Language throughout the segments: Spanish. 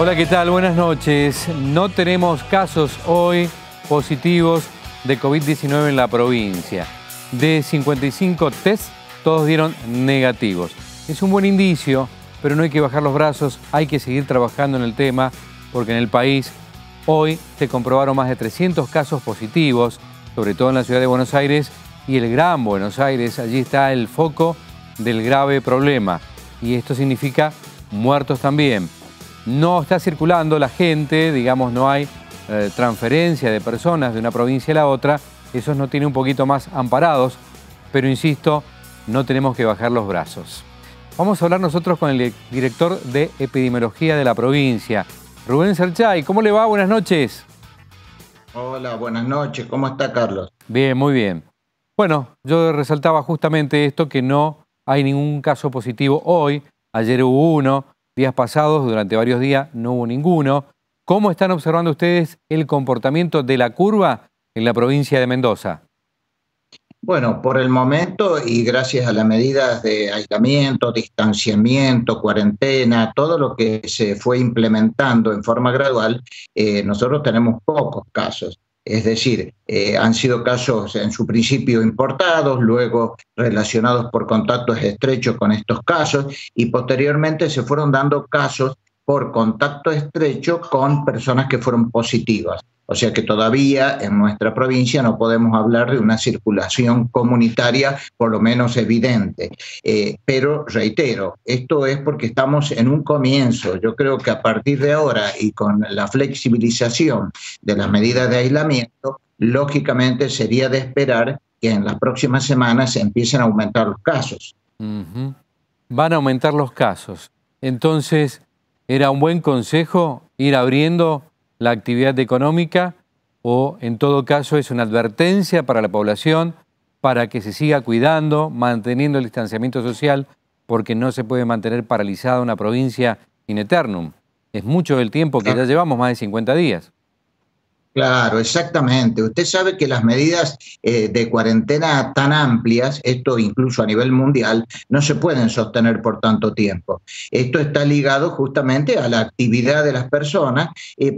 Hola, ¿qué tal? Buenas noches. No tenemos casos hoy positivos de COVID-19 en la provincia. De 55 test, todos dieron negativos. Es un buen indicio, pero no hay que bajar los brazos, hay que seguir trabajando en el tema, porque en el país hoy se comprobaron más de 300 casos positivos, sobre todo en la ciudad de Buenos Aires y el Gran Buenos Aires. Allí está el foco del grave problema y esto significa muertos también. No está circulando la gente, digamos, no hay transferencia de personas de una provincia a la otra. Esos nos tienen un poquito más amparados, pero insisto, no tenemos que bajar los brazos. Vamos a hablar nosotros con el director de epidemiología de la provincia, Rubén Serchay. ¿Cómo le va? Buenas noches. Hola, buenas noches. ¿Cómo está, Carlos? Bien, muy bien. Bueno, yo resaltaba justamente esto, que no hay ningún caso positivo hoy. Ayer hubo uno. Días pasados, durante varios días, no hubo ninguno. ¿Cómo están observando ustedes el comportamiento de la curva en la provincia de Mendoza? Bueno, por el momento y gracias a las medidas de aislamiento, distanciamiento, cuarentena, todo lo que se fue implementando en forma gradual, nosotros tenemos pocos casos. Es decir, han sido casos en su principio importados, luego relacionados por contactos estrechos con estos casos y posteriormente se fueron dando casos por contacto estrecho con personas que fueron positivas. O sea que todavía en nuestra provincia no podemos hablar de una circulación comunitaria por lo menos evidente. Pero reitero, esto es porque estamos en un comienzo. Yo creo que a partir de ahora y con la flexibilización de las medidas de aislamiento, lógicamente sería de esperar que en las próximas semanas se empiecen a aumentar los casos. Van a aumentar los casos. Entonces, ¿era un buen consejo ir abriendo la actividad económica o en todo caso es una advertencia para la población para que se siga cuidando, manteniendo el distanciamiento social, porque no se puede mantener paralizada una provincia in eternum? Es mucho el tiempo que ya llevamos, más de 50 días. Claro, exactamente. Usted sabe que las medidas de cuarentena tan amplias, esto incluso a nivel mundial, no se pueden sostener por tanto tiempo. Esto está ligado justamente a la actividad de las personas.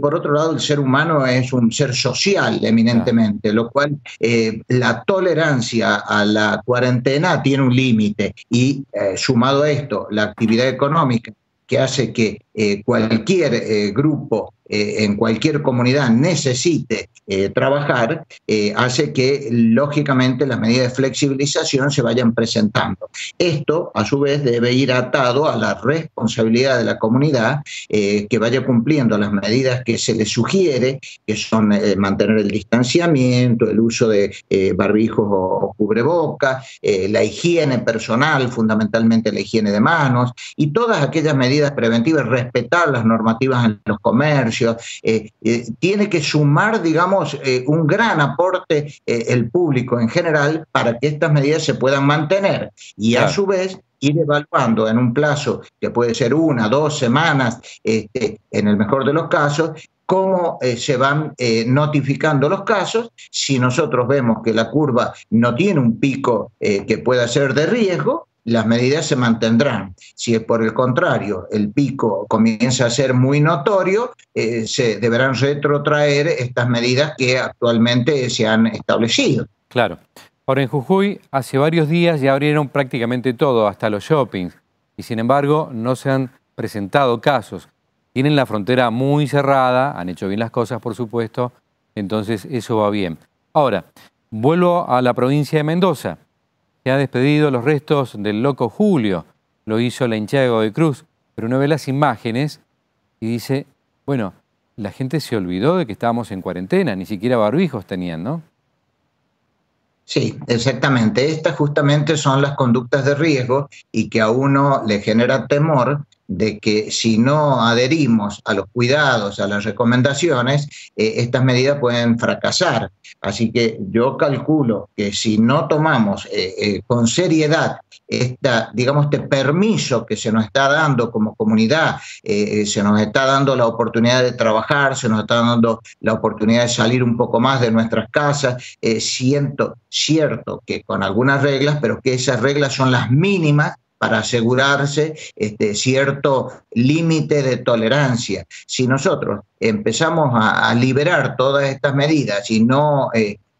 Por otro lado, el ser humano es un ser social eminentemente, lo cual la tolerancia a la cuarentena tiene un límite y sumado a esto, la actividad económica que hace que cualquier grupo en cualquier comunidad necesite trabajar, hace que lógicamente las medidas de flexibilización se vayan presentando. Esto a su vez debe ir atado a la responsabilidad de la comunidad que vaya cumpliendo las medidas que se le sugiere, que son mantener el distanciamiento, el uso de barbijos o cubrebocas, la higiene personal, fundamentalmente la higiene de manos y todas aquellas medidas preventivas, respetar las normativas en los comercios. Tiene que sumar, digamos, un gran aporte el público en general para que estas medidas se puedan mantener y a su vez ir evaluando en un plazo que puede ser 1, 2 semanas, en el mejor de los casos, cómo se van notificando los casos. Si nosotros vemos que la curva no tiene un pico que pueda ser de riesgo, las medidas se mantendrán. Si es por el contrario, el pico comienza a ser muy notorio, se deberán retrotraer estas medidas que actualmente se han establecido. Claro. Ahora, en Jujuy hace varios días ya abrieron prácticamente todo, hasta los shoppings, y sin embargo no se han presentado casos. Tienen la frontera muy cerrada, han hecho bien las cosas, por supuesto, entonces eso va bien. Ahora, vuelvo a la provincia de Mendoza. Se ha despedido los restos del loco Julio, lo hizo la hinchada de Godoy Cruz, pero uno ve las imágenes y dice, bueno, la gente se olvidó de que estábamos en cuarentena, ni siquiera barbijos tenían, ¿no? Sí, exactamente. Estas justamente son las conductas de riesgo y que a uno le genera temor de que si no adherimos a los cuidados, a las recomendaciones, estas medidas pueden fracasar. Así que yo calculo que si no tomamos con seriedad digamos, este permiso que se nos está dando como comunidad, se nos está dando la oportunidad de trabajar, se nos está dando la oportunidad de salir un poco más de nuestras casas, cierto que con algunas reglas, pero que esas reglas son las mínimas para asegurarse cierto límite de tolerancia. Si nosotros empezamos a liberar todas estas medidas y no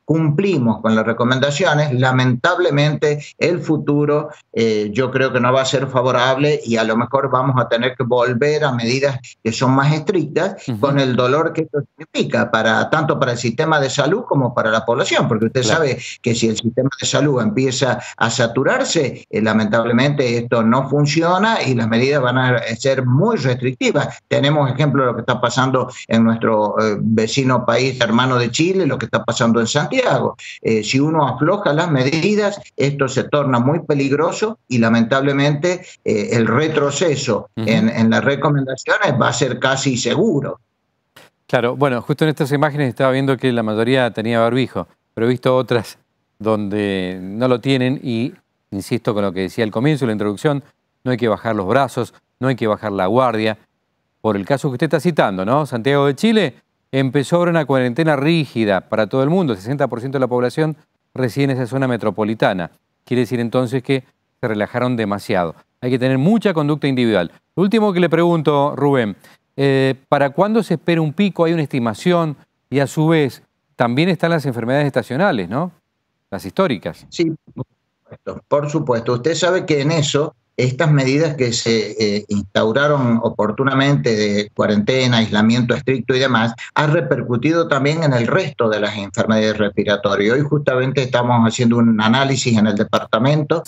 cumplimos con las recomendaciones, lamentablemente el futuro yo creo que no va a ser favorable y a lo mejor vamos a tener que volver a medidas que son más estrictas, con el dolor que esto significa tanto para el sistema de salud como para la población, porque usted sabe que si el sistema de salud empieza a saturarse, lamentablemente esto no funciona y las medidas van a ser muy restrictivas. Tenemos ejemplo de lo que está pasando en nuestro vecino país hermano de Chile, lo que está pasando en Santiago. Si uno afloja las medidas, esto se torna muy peligroso y lamentablemente el retroceso en las recomendaciones va a ser casi seguro. Claro, bueno, justo en estas imágenes estaba viendo que la mayoría tenía barbijo, pero he visto otras donde no lo tienen y, insisto con lo que decía al comienzo, la introducción, no hay que bajar los brazos, no hay que bajar la guardia. Por el caso que usted está citando, ¿no? Santiago de Chile empezó ahora una cuarentena rígida para todo el mundo. El 60% de la población reside en esa zona metropolitana. Quiere decir entonces que se relajaron demasiado. Hay que tener mucha conducta individual. Lo último que le pregunto, Rubén, ¿para cuándo se espera un pico? ¿Hay una estimación? Y a su vez, también están las enfermedades estacionales, ¿no? Las históricas. Sí, por supuesto. Usted sabe que en eso, estas medidas que se instauraron oportunamente de cuarentena, aislamiento estricto y demás, ha repercutido también en el resto de las enfermedades respiratorias. Hoy justamente estamos haciendo un análisis en el departamento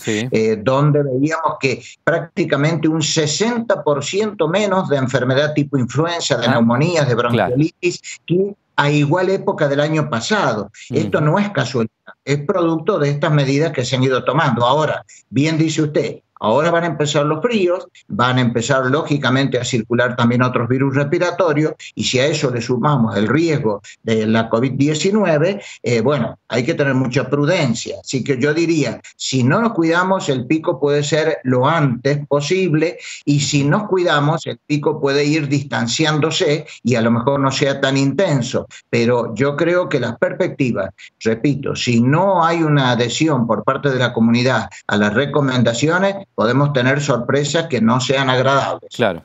donde veíamos que prácticamente un 60% menos de enfermedad tipo influenza, de neumonías, de bronquiolitis, que a igual época del año pasado. Esto no es casualidad, es producto de estas medidas que se han ido tomando. Ahora, bien dice usted, ahora van a empezar los fríos, van a empezar lógicamente a circular también otros virus respiratorios y si a eso le sumamos el riesgo de la COVID-19, bueno, hay que tener mucha prudencia. Así que yo diría, si no nos cuidamos, el pico puede ser lo antes posible y si nos cuidamos, el pico puede ir distanciándose y a lo mejor no sea tan intenso. Pero yo creo que las perspectivas, repito, si no hay una adhesión por parte de la comunidad a las recomendaciones, podemos tener sorpresas que no sean agradables. Claro.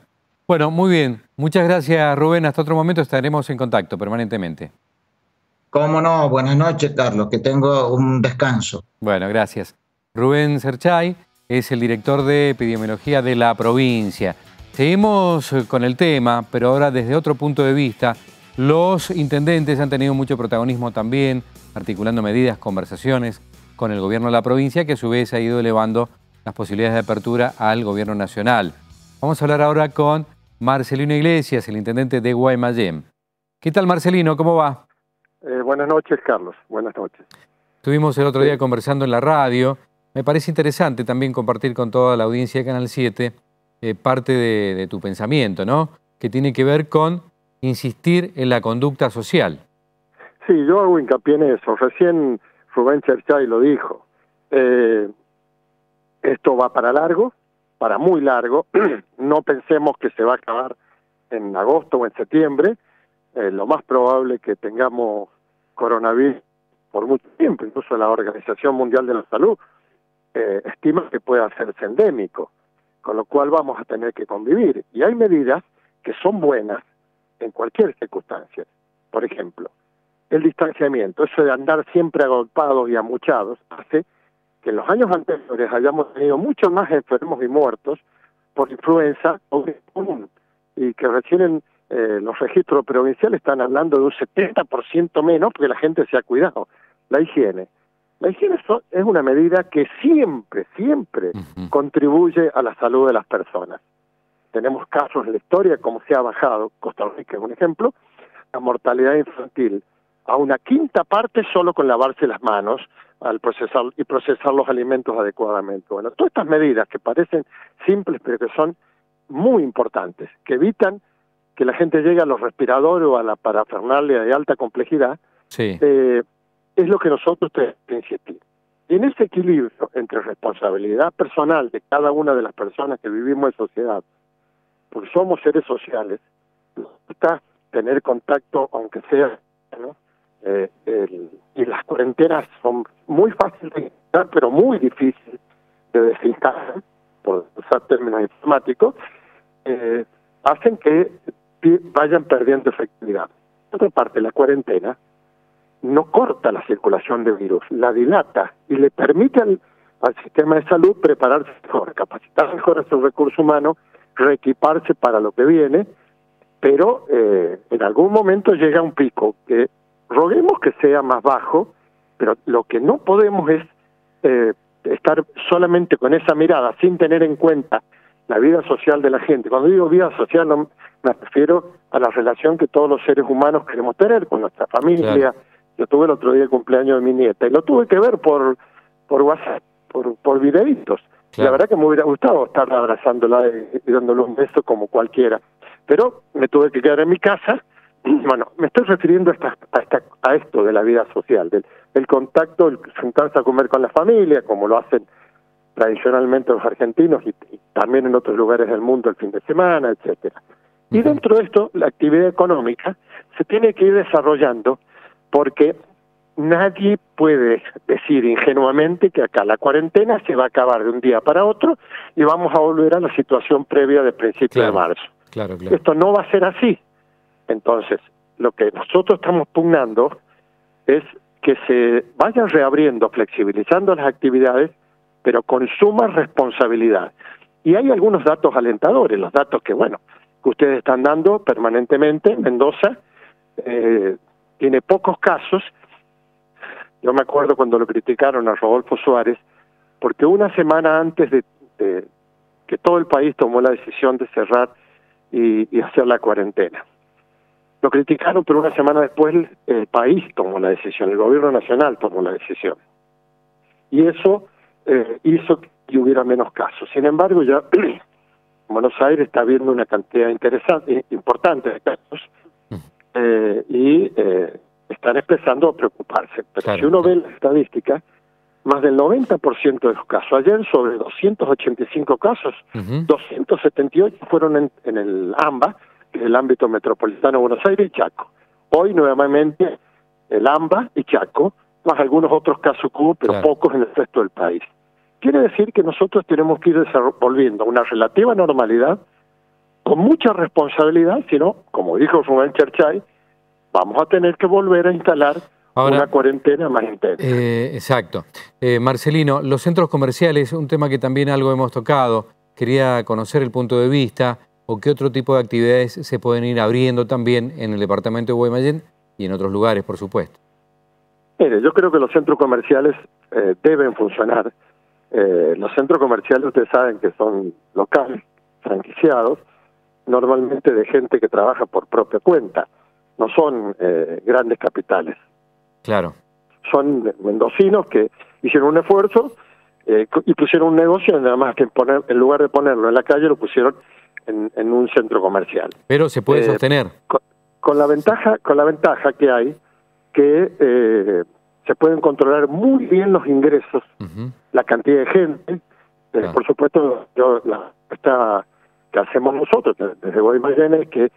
Bueno, muy bien. Muchas gracias, Rubén. Hasta otro momento estaremos en contacto permanentemente. Cómo no. Buenas noches, Carlos. Que tengo un descanso. Bueno, gracias. Rubén Cerchay es el director de epidemiología de la provincia. Seguimos con el tema, pero ahora desde otro punto de vista. Los intendentes han tenido mucho protagonismo también, articulando medidas, conversaciones con el gobierno de la provincia, que a su vez ha ido elevando las posibilidades de apertura al gobierno nacional. Vamos a hablar ahora con Marcelino Iglesias, el intendente de Guaymallén. ¿Qué tal, Marcelino? ¿Cómo va? Buenas noches, Carlos. Buenas noches. Estuvimos el otro día conversando en la radio. Me parece interesante también compartir con toda la audiencia de Canal 7 parte de tu pensamiento, ¿no? Que tiene que ver con insistir en la conducta social. Sí, yo hago hincapié en eso. Recién Rubén Cerchay lo dijo. Esto va para largo, para muy largo. No pensemos que se va a acabar en agosto o en septiembre. Lo más probable es que tengamos coronavirus por mucho tiempo. Incluso la Organización Mundial de la Salud estima que pueda hacerse endémico, con lo cual vamos a tener que convivir. Y hay medidas que son buenas en cualquier circunstancia. Por ejemplo, el distanciamiento, eso de andar siempre agolpados y amuchados, hace que en los años anteriores hayamos tenido muchos más enfermos y muertos por influenza o gripe común, y que recién los registros provinciales están hablando de un 70% menos porque la gente se ha cuidado. La higiene. La higiene es una medida que siempre contribuye a la salud de las personas. Tenemos casos en la historia, como se ha bajado, Costa Rica es un ejemplo, la mortalidad infantil a una quinta parte solo con lavarse las manos al procesar los alimentos adecuadamente. Bueno, todas estas medidas que parecen simples pero que son muy importantes, que evitan que la gente llegue a los respiradores o a la parafernalia de alta complejidad, es lo que nosotros tenemos que insistir. Y en ese equilibrio entre responsabilidad personal de cada una de las personas que vivimos en sociedad, porque somos seres sociales, nos gusta tener contacto, aunque sea, ¿no? Y las cuarentenas son muy fáciles de instalar, pero muy difíciles de desinstalar. por usar términos informáticos, hacen que vayan perdiendo efectividad. Por otra parte, la cuarentena no corta la circulación de virus, la dilata y le permite al sistema de salud prepararse mejor, capacitar mejor a su recurso humano, reequiparse para lo que viene, pero en algún momento llega un pico que roguemos que sea más bajo, pero lo que no podemos es estar solamente con esa mirada, sin tener en cuenta la vida social de la gente. Cuando digo vida social, no me refiero a la relación que todos los seres humanos queremos tener con nuestra familia. Claro. Yo tuve el otro día el cumpleaños de mi nieta y lo tuve que ver por WhatsApp, por videitos. Claro. La verdad que me hubiera gustado estar abrazándola y dándole un beso como cualquiera, pero me tuve que quedar en mi casa. Bueno, me estoy refiriendo a esto de la vida social, del contacto, el sentarse a comer con la familia, como lo hacen tradicionalmente los argentinos y también en otros lugares del mundo el fin de semana, etcétera. Y dentro de esto, la actividad económica se tiene que ir desarrollando, porque nadie puede decir ingenuamente que acá la cuarentena se va a acabar de un día para otro y vamos a volver a la situación previa de principio de marzo. Claro. Esto no va a ser así. Entonces, lo que nosotros estamos pugnando es que se vayan reabriendo, flexibilizando las actividades, pero con suma responsabilidad. Y hay algunos datos alentadores, los datos que ustedes están dando permanentemente. Mendoza tiene pocos casos. Yo me acuerdo cuando lo criticaron a Rodolfo Suárez, porque una semana antes de que todo el país tomó la decisión de cerrar y hacer la cuarentena. Lo criticaron, pero una semana después el país tomó la decisión, el gobierno nacional tomó la decisión. Y eso hizo que hubiera menos casos. Sin embargo, ya Buenos Aires está viendo una cantidad importante de casos y están empezando a preocuparse. Pero claro, si uno ve las estadísticas, más del 90% de los casos. Ayer, sobre 285 casos, 278 fueron en el AMBA, que es el ámbito metropolitano de Buenos Aires y Chaco. Hoy, nuevamente, el AMBA y Chaco, más algunos otros casos que hubo, pero claro, pocos en el resto del país. Quiere decir que nosotros tenemos que ir volviendo a una relativa normalidad, con mucha responsabilidad, sino, como dijo Rubén Cherchay, vamos a tener que volver a instalar una cuarentena más intensa. Exacto. Marcelino, los centros comerciales, un tema que también algo hemos tocado, quería conocer el punto de vista, o qué otro tipo de actividades se pueden ir abriendo también en el departamento de Guaymallén y en otros lugares, por supuesto. Mire, yo creo que los centros comerciales deben funcionar. Los centros comerciales, ustedes saben que son locales, franquiciados, normalmente de gente que trabaja por propia cuenta, no son grandes capitales. Claro. Son mendocinos que hicieron un esfuerzo y pusieron un negocio, nada más que en lugar de ponerlo en la calle, lo pusieron en un centro comercial. Pero se puede sostener. Con la ventaja que hay, que se pueden controlar muy bien los ingresos, la cantidad de gente. Claro. Por supuesto, esta que hacemos nosotros desde Guaymallén es que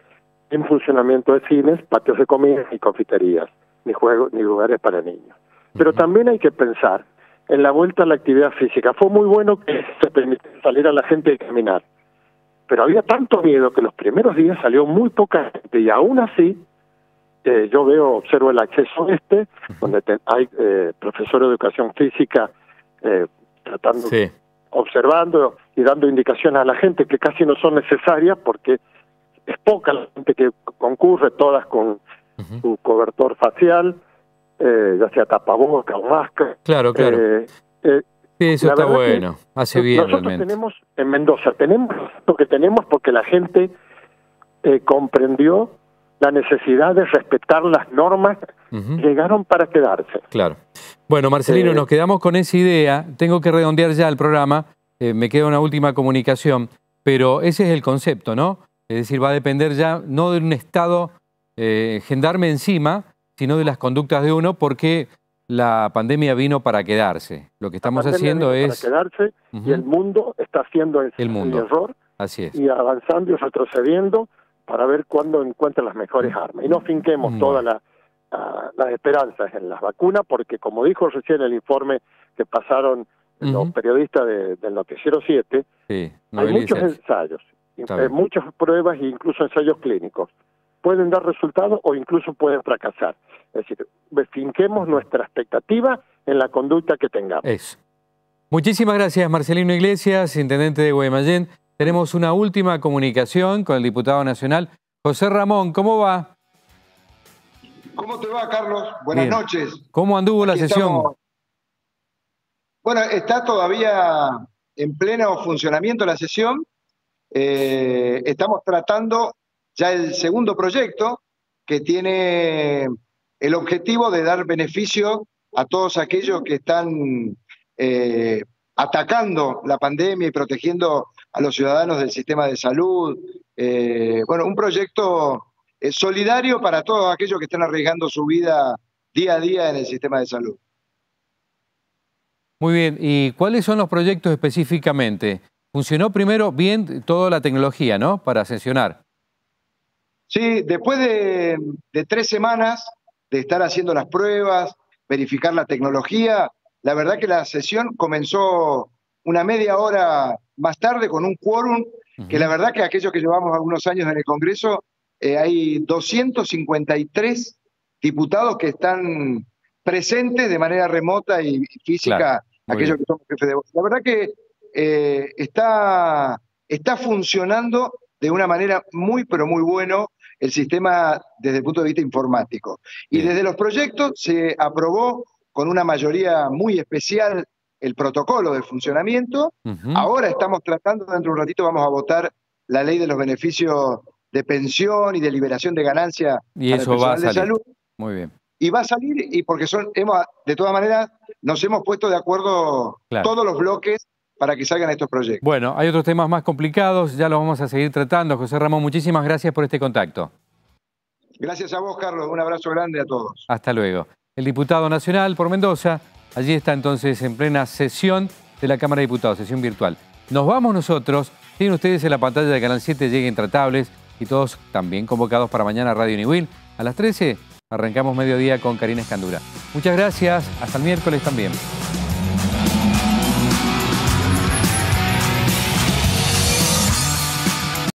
en funcionamiento de cines, patios de comida y confiterías, ni juegos ni lugares para niños. Pero también hay que pensar en la vuelta a la actividad física. Fue muy bueno que se permitiera salir a la gente y caminar, pero había tanto miedo que los primeros días salió muy poca gente, y aún así observo el acceso donde hay profesores de educación física tratando, observando y dando indicaciones a la gente que casi no son necesarias, porque es poca la gente que concurre, todas con su cobertor facial, ya sea tapabocas o máscara. Claro. Sí, eso está bueno, hace bien nosotros realmente. Tenemos en Mendoza, tenemos lo que tenemos porque la gente comprendió la necesidad de respetar las normas, llegaron para quedarse. Claro. Bueno, Marcelino, nos quedamos con esa idea. Tengo que redondear ya el programa, me queda una última comunicación, pero ese es el concepto, ¿no? Es decir, va a depender ya no de un Estado gendarme encima, sino de las conductas de uno, porque la pandemia vino para quedarse. Lo que estamos haciendo es... para quedarse, y el mundo está haciendo el error. Así es. Y avanzando y retrocediendo para ver cuándo encuentran las mejores armas. Y no finquemos todas las esperanzas en las vacunas, porque como dijo recién el informe que pasaron los periodistas del Noticiero 7, Sí, hay muchos ensayos, muchas pruebas e incluso ensayos clínicos. Pueden dar resultados o incluso pueden fracasar. Es decir, finquemos nuestra expectativa en la conducta que tengamos. Eso. Muchísimas gracias, Marcelino Iglesias, intendente de Guaymallén. Tenemos una última comunicación con el diputado nacional, José Ramón. ¿Cómo va? ¿Cómo te va, Carlos? Buenas noches. ¿Cómo anduvo la sesión? Bueno, está todavía en pleno funcionamiento la sesión. Estamos tratando ya el segundo proyecto, que tiene el objetivo de dar beneficio a todos aquellos que están atacando la pandemia y protegiendo a los ciudadanos del sistema de salud. Bueno, un proyecto solidario para todos aquellos que están arriesgando su vida día a día en el sistema de salud. Muy bien. ¿Y cuáles son los proyectos específicamente? Funcionó primero bien toda la tecnología, ¿no? Para sesionar. Sí, después de 3 semanas de estar haciendo las pruebas, verificar la tecnología, la verdad que la sesión comenzó una media hora más tarde con un quórum, que la verdad que aquellos que llevamos algunos años en el Congreso, hay 253 diputados que están presentes de manera remota y física, claro, aquellos que somos jefes de voz. La verdad que está funcionando de una manera muy, pero muy bueno el sistema desde el punto de vista informático. Y desde los proyectos se aprobó con una mayoría muy especial el protocolo de funcionamiento. Ahora estamos tratando, dentro de un ratito vamos a votar la ley de los beneficios de pensión y de liberación de ganancia y eso para el va a personal salir. de salud. Muy bien. Y va a salir, y porque de todas maneras nos hemos puesto de acuerdo, claro, todos los bloques para que salgan estos proyectos. Bueno, hay otros temas más complicados, ya los vamos a seguir tratando. José Ramón, muchísimas gracias por este contacto. Gracias a vos, Carlos. Un abrazo grande a todos. Hasta luego. El diputado nacional por Mendoza, allí está entonces en plena sesión de la Cámara de Diputados, sesión virtual. Nos vamos nosotros, tienen ustedes en la pantalla de Canal 7, Llega Intratables, y todos también convocados para mañana Radio Niwil. A las 13 arrancamos mediodía con Karina Escandura. Muchas gracias, hasta el miércoles también.